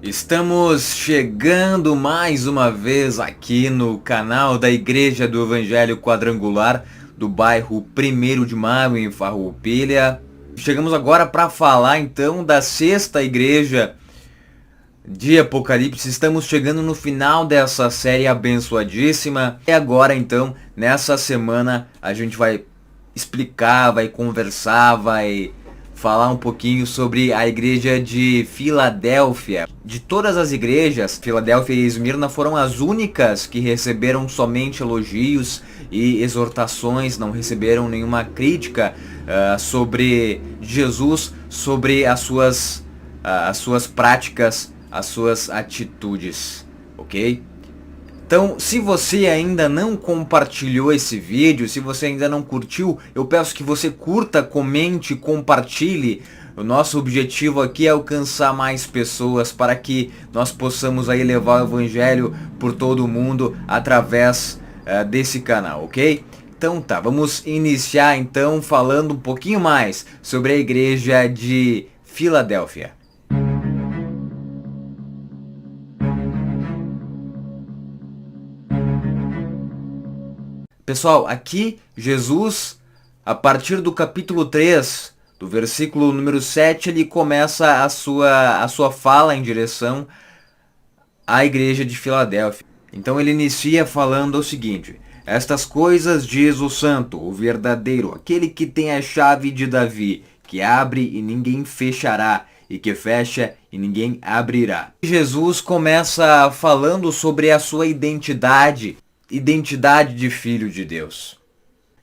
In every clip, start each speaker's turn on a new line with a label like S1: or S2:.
S1: Estamos chegando mais uma vez aqui no canal da Igreja do Evangelho Quadrangular do bairro 1º de Maio, em Farroupilha. Chegamos agora para falar então da sexta igreja de Apocalipse. Estamos chegando no final dessa série abençoadíssima. E agora então, nessa semana, a gente vai explicar, vai conversar, vai falar um pouquinho sobre a igreja de Filadélfia. De todas as igrejas, Filadélfia e Esmirna foram as únicas que receberam somente elogios e exortações, não receberam nenhuma crítica sobre Jesus, sobre as suas práticas, as suas atitudes, ok? Então, se você ainda não compartilhou esse vídeo, se você ainda não curtiu, eu peço que você curta, comente, compartilhe. O nosso objetivo aqui é alcançar mais pessoas para que nós possamos aí levar o evangelho por todo o mundo através desse canal, ok? Então tá, vamos iniciar então falando um pouquinho mais sobre a igreja de Filadélfia. Pessoal, aqui Jesus, a partir do capítulo 3, do versículo número 7, ele começa a sua fala em direção à igreja de Filadélfia. Então ele inicia falando o seguinte: estas coisas diz o santo, o verdadeiro, aquele que tem a chave de Davi, que abre e ninguém fechará, e que fecha e ninguém abrirá. Jesus começa falando sobre a sua identidade de filho de Deus.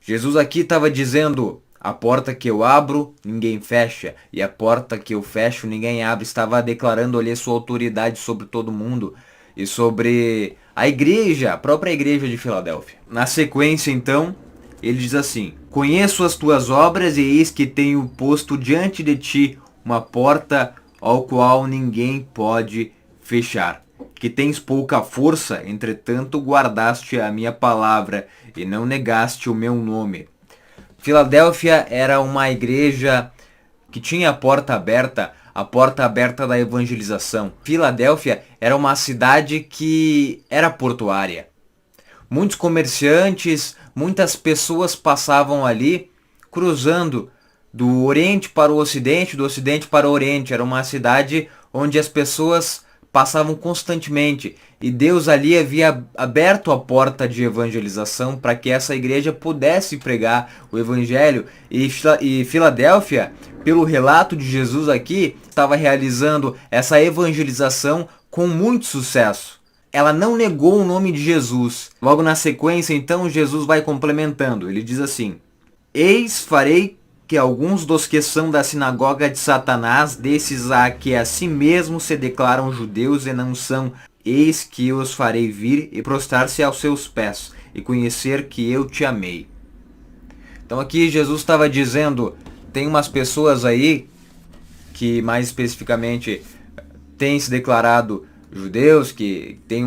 S1: Jesus aqui estava dizendo: a porta que eu abro, ninguém fecha, e a porta que eu fecho, ninguém abre. Estava declarando ali sua autoridade sobre todo mundo e sobre a igreja, a própria igreja de Filadélfia. Na sequência, então, ele diz assim: conheço as tuas obras e eis que tenho posto diante de ti uma porta ao qual ninguém pode fechar. Que tens pouca força, entretanto guardaste a minha palavra e não negaste o meu nome. Filadélfia era uma igreja que tinha a porta aberta da evangelização. Filadélfia era uma cidade que era portuária. Muitos comerciantes, muitas pessoas passavam ali, cruzando do Oriente para o Ocidente, do Ocidente para o Oriente. Era uma cidade onde as pessoas passavam constantemente, e Deus ali havia aberto a porta de evangelização para que essa igreja pudesse pregar o evangelho. E Filadélfia, pelo relato de Jesus aqui, estava realizando essa evangelização com muito sucesso. Ela não negou o nome de Jesus. Logo na sequência, então, Jesus vai complementando. Ele diz assim: eis farei que alguns dos que são da sinagoga de Satanás, desses a que a si mesmos se declaram judeus e não são, eis que os farei vir e prostrar-se aos seus pés, e conhecer que eu te amei. Então aqui Jesus estava dizendo, tem umas pessoas aí, que mais especificamente têm se declarado judeus, que têm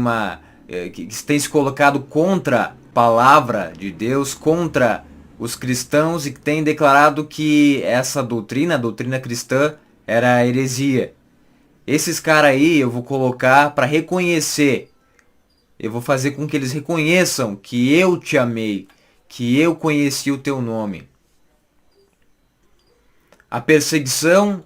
S1: se colocado contra a palavra de Deus, contra os cristãos, e que têm declarado que essa doutrina, a doutrina cristã, era heresia. Esses caras aí eu vou colocar para reconhecer, eu vou fazer com que eles reconheçam que eu te amei, que eu conheci o teu nome. A perseguição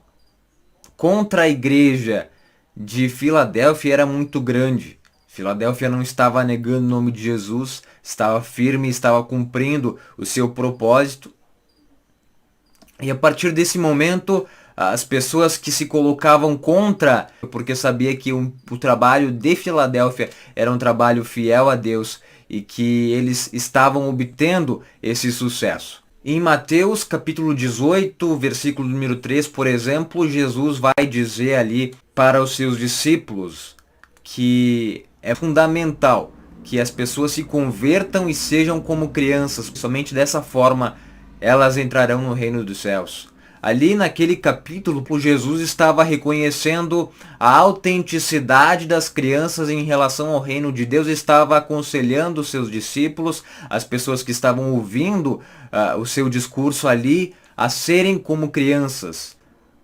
S1: contra a igreja de Filadélfia era muito grande. Filadélfia não estava negando o nome de Jesus, estava firme, estava cumprindo o seu propósito. E a partir desse momento, as pessoas que se colocavam contra, porque sabia que o trabalho de Filadélfia era um trabalho fiel a Deus e que eles estavam obtendo esse sucesso. Em Mateus capítulo 18, versículo número 3, por exemplo, Jesus vai dizer ali para os seus discípulos que é fundamental que as pessoas se convertam e sejam como crianças. Somente dessa forma elas entrarão no reino dos céus. Ali naquele capítulo, Jesus estava reconhecendo a autenticidade das crianças em relação ao reino de Deus, estava aconselhando os seus discípulos, as pessoas que estavam ouvindo o seu discurso ali, a serem como crianças.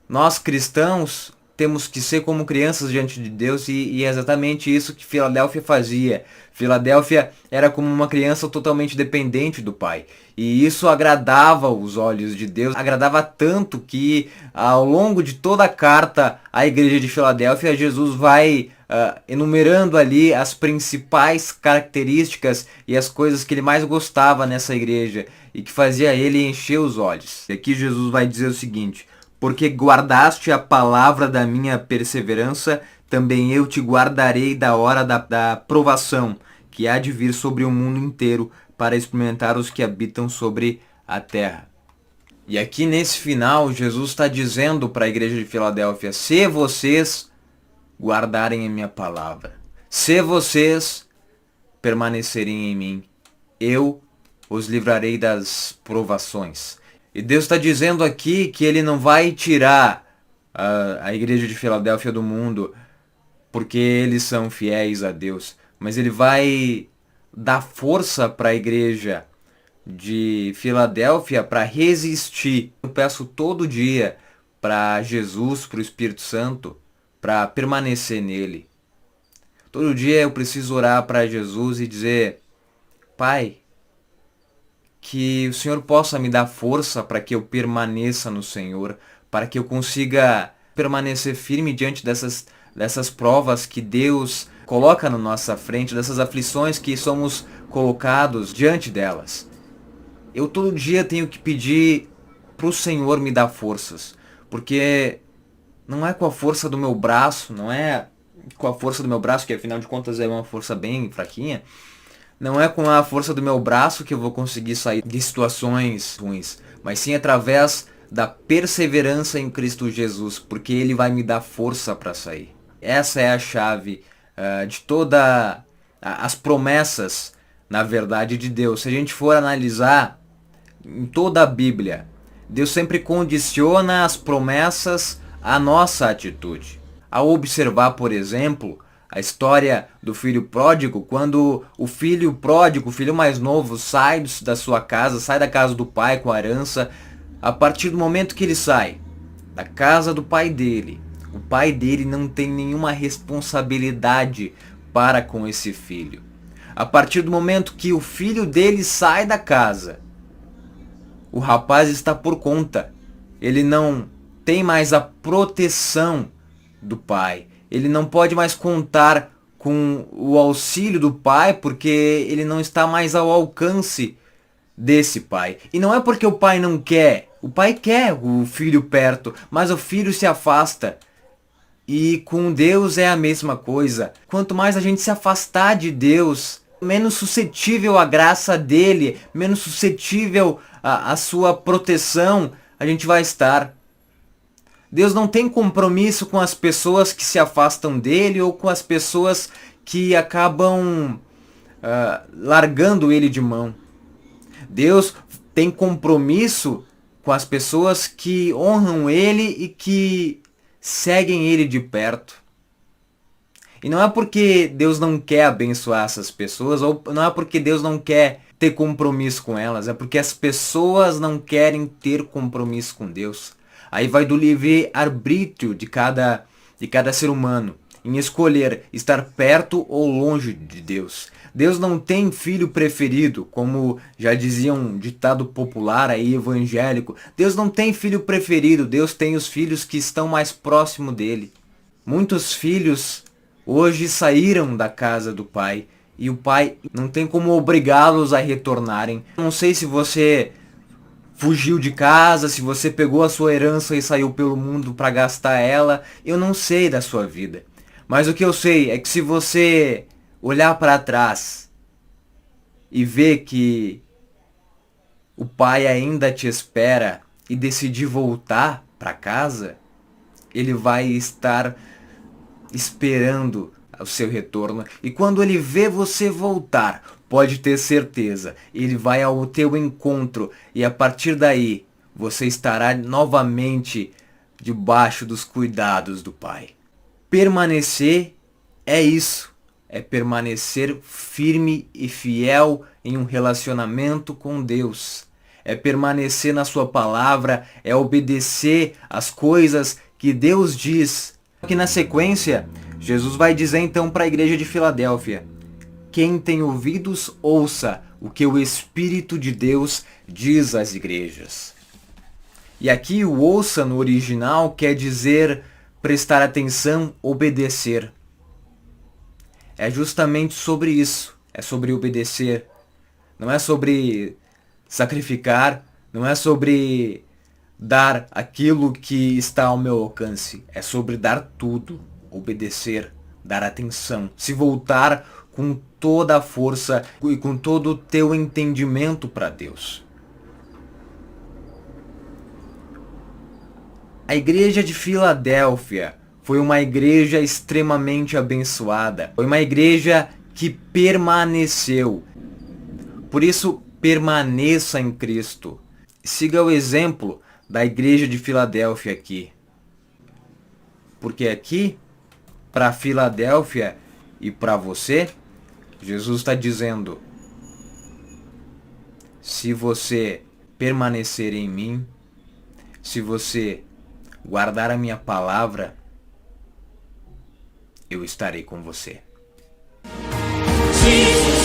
S1: Nós cristãos temos que ser como crianças diante de Deus, e é exatamente isso que Filadélfia fazia. Filadélfia era como uma criança totalmente dependente do pai. E isso agradava os olhos de Deus, agradava tanto que ao longo de toda a carta à igreja de Filadélfia, Jesus vai enumerando ali as principais características e as coisas que ele mais gostava nessa igreja e que fazia ele encher os olhos. E aqui Jesus vai dizer o seguinte: porque guardaste a palavra da minha perseverança, também eu te guardarei da hora da provação, que há de vir sobre o mundo inteiro, para experimentar os que habitam sobre a terra. E aqui nesse final, Jesus está dizendo para a igreja de Filadélfia: se vocês guardarem a minha palavra, se vocês permanecerem em mim, eu os livrarei das provações. E Deus está dizendo aqui que ele não vai tirar a igreja de Filadélfia do mundo porque eles são fiéis a Deus, mas ele vai dar força para a igreja de Filadélfia para resistir. Eu peço todo dia para Jesus, para o Espírito Santo, para permanecer nele. Todo dia eu preciso orar para Jesus e dizer: Pai, que o Senhor possa me dar força para que eu permaneça no Senhor, para que eu consiga permanecer firme diante dessas provas que Deus coloca na nossa frente, dessas aflições que somos colocados diante delas. Eu todo dia tenho que pedir para o Senhor me dar forças, porque não é com a força do meu braço, não é com a força do meu braço, que afinal de contas é uma força bem fraquinha, não é com a força do meu braço que eu vou conseguir sair de situações ruins, mas sim através da perseverança em Cristo Jesus, porque Ele vai me dar força para sair. Essa é a chave de todas as promessas, na verdade, de Deus. Se a gente for analisar em toda a Bíblia, Deus sempre condiciona as promessas à nossa atitude. Ao observar, por exemplo, a história do filho pródigo, quando o filho pródigo, o filho mais novo, sai da sua casa, sai da casa do pai com a herança, a partir do momento que ele sai da casa do pai dele, o pai dele não tem nenhuma responsabilidade para com esse filho. A partir do momento que o filho dele sai da casa, o rapaz está por conta. Ele não tem mais a proteção do pai. Ele não pode mais contar com o auxílio do pai porque ele não está mais ao alcance desse pai. E não é porque o pai não quer. O pai quer o filho perto, mas o filho se afasta. E com Deus é a mesma coisa. Quanto mais a gente se afastar de Deus, menos suscetível à graça dele, menos suscetível à sua proteção a gente vai estar. Deus não tem compromisso com as pessoas que se afastam dele ou com as pessoas que acabam largando ele de mão. Deus tem compromisso com as pessoas que honram ele e que seguem ele de perto. E não é porque Deus não quer abençoar essas pessoas, ou não é porque Deus não quer ter compromisso com elas, é porque as pessoas não querem ter compromisso com Deus. Aí vai do livre-arbítrio de cada ser humano em escolher estar perto ou longe de Deus. Deus não tem filho preferido, como já dizia um ditado popular aí evangélico. Deus não tem filho preferido, Deus tem os filhos que estão mais próximo dele. Muitos filhos hoje saíram da casa do pai e o pai não tem como obrigá-los a retornarem. Não sei se você fugiu de casa, se você pegou a sua herança e saiu pelo mundo para gastar ela, eu não sei da sua vida. Mas o que eu sei é que se você olhar para trás e ver que o pai ainda te espera e decidir voltar para casa, ele vai estar esperando o seu retorno. E quando ele vê você voltar, pode ter certeza, ele vai ao teu encontro e a partir daí você estará novamente debaixo dos cuidados do Pai. Permanecer é isso, é permanecer firme e fiel em um relacionamento com Deus. É permanecer na sua palavra, é obedecer às coisas que Deus diz, Aqui na sequência, Jesus vai dizer então para a igreja de Filadélfia: quem tem ouvidos, ouça o que o Espírito de Deus diz às igrejas. E aqui o ouça no original quer dizer prestar atenção, obedecer. É justamente sobre isso, é sobre obedecer. Não é sobre sacrificar, não é sobre dar aquilo que está ao meu alcance. É sobre dar tudo, obedecer, dar atenção, se voltar com toda a força e com todo o teu entendimento para Deus. A igreja de Filadélfia foi uma igreja extremamente abençoada. Foi uma igreja que permaneceu. Por isso, permaneça em Cristo. Siga o exemplo da igreja de Filadélfia aqui. Porque aqui, para Filadélfia e para você, Jesus está dizendo: se você permanecer em mim, se você guardar a minha palavra, eu estarei com você. Jesus.